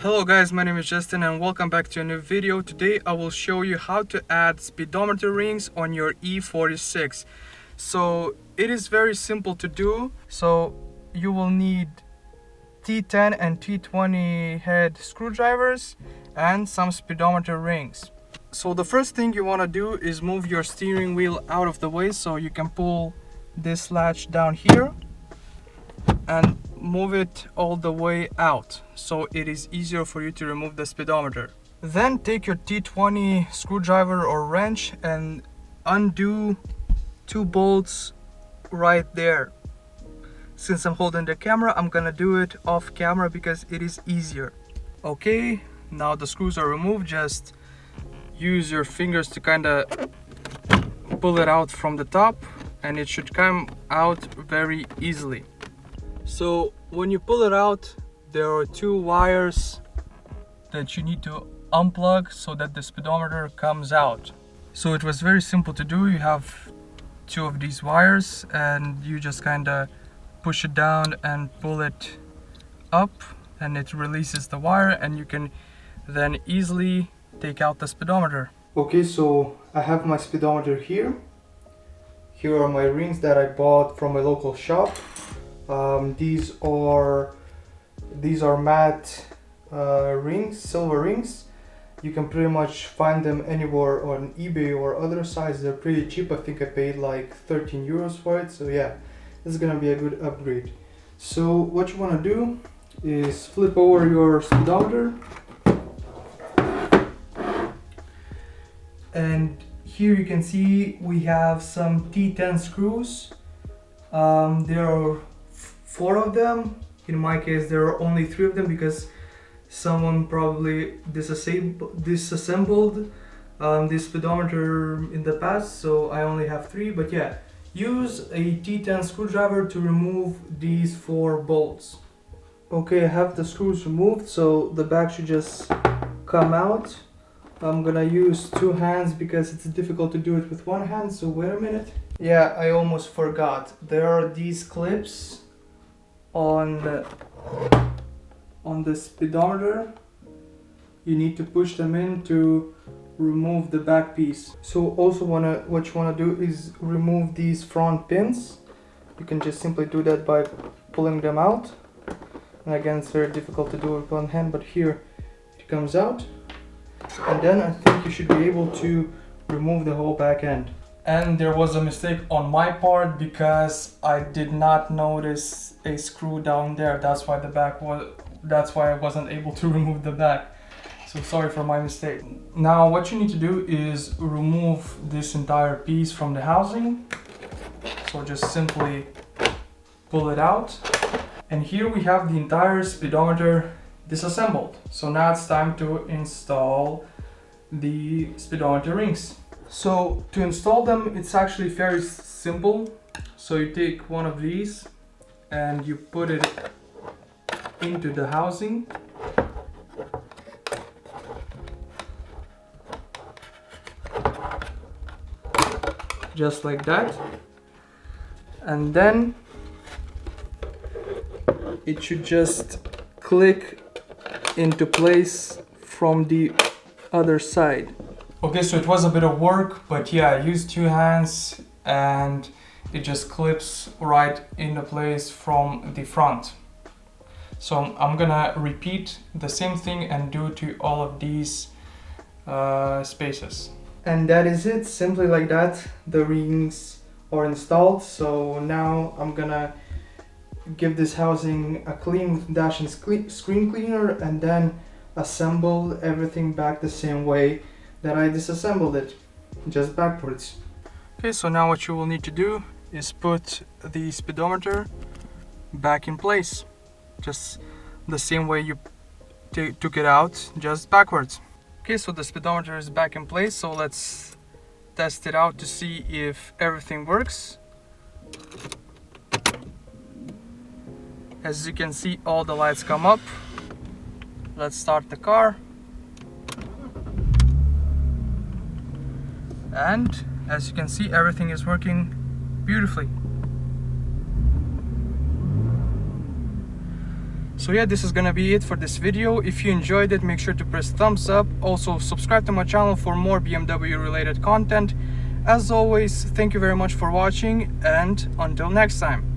Hello guys, my name is Justin and welcome back to a new video. Today I will show you how to add speedometer rings on your E46. So it is very simple to do. So you will need T10 and T20 head screwdrivers and some speedometer rings. So the first thing you want to do is move your steering wheel out of the way so you can pull this latch down here and move it all the way out so it is easier for you to remove the speedometer. Then take your T20 screwdriver or wrench and undo two bolts right there. Since I'm holding the camera, I'm gonna do it off camera because it is easier. Okay, now the screws are removed. Just use your fingers to kind of pull it out from the top and it should come out very easily. So when you pull it out, there are two wires that you need to unplug so that the speedometer comes out. So it was very simple to do. You have two of these wires and you just kind of push it down and pull it up and it releases the wire and you can then easily take out the speedometer. Okay, so I have my speedometer here. Here are my rings that I bought from a local shop. These are matte rings, silver rings. You can pretty much find them anywhere on eBay or other sites. They're pretty cheap. I think I paid like 13 euros for it. So yeah, this is gonna be a good upgrade. So what you want to do is flip over your speedometer, and here you can see we have some T10 screws. There are 4 of them. In my case there are only 3 of them because someone probably disassembled this speedometer in the past, so I only have 3. But yeah, use a T10 screwdriver to remove these 4 bolts. Okay, I have the screws removed, so the back should just come out. I'm gonna use 2 hands because it's difficult to do it with 1 hand, so wait a minute. Yeah, I almost forgot. There are these clips on the speedometer. You need to push them in to remove the back piece. So also what you wanna do is remove these front pins. You can just simply do that by pulling them out. And again, it's very difficult to do it with 1 hand, but here it comes out. And then I think you should be able to remove the whole back end. And there was a mistake on my part because I did not notice a screw down there. That's why I wasn't able to remove the back. So sorry for my mistake. Now what you need to do is remove this entire piece from the housing. So just simply pull it out. And here we have the entire speedometer disassembled. So now it's time to install the speedometer rings. So to install them, it's actually very simple. So you take one of these and you put it into the housing. Just like that. And then it should just click into place from the other side. Okay, so it was a bit of work, but yeah, I used 2 hands and it just clips right into place from the front. So I'm gonna repeat the same thing and do to all of these spaces. And that is it, simply like that. The rings are installed. So now I'm gonna give this housing a clean with dash and screen cleaner and then assemble everything back the same way that I disassembled it, just backwards. Okay, so now what you will need to do is put the speedometer back in place, just the same way you took it out, just backwards. Okay, so the speedometer is back in place, so let's test it out to see if everything works. As you can see, all the lights come up. Let's start the car. And as you can see, everything is working beautifully. So yeah, this is gonna be it for this video. If you enjoyed it, make sure to press thumbs up. Also subscribe to my channel for more BMW related content. As always, thank you very much for watching, and until next time.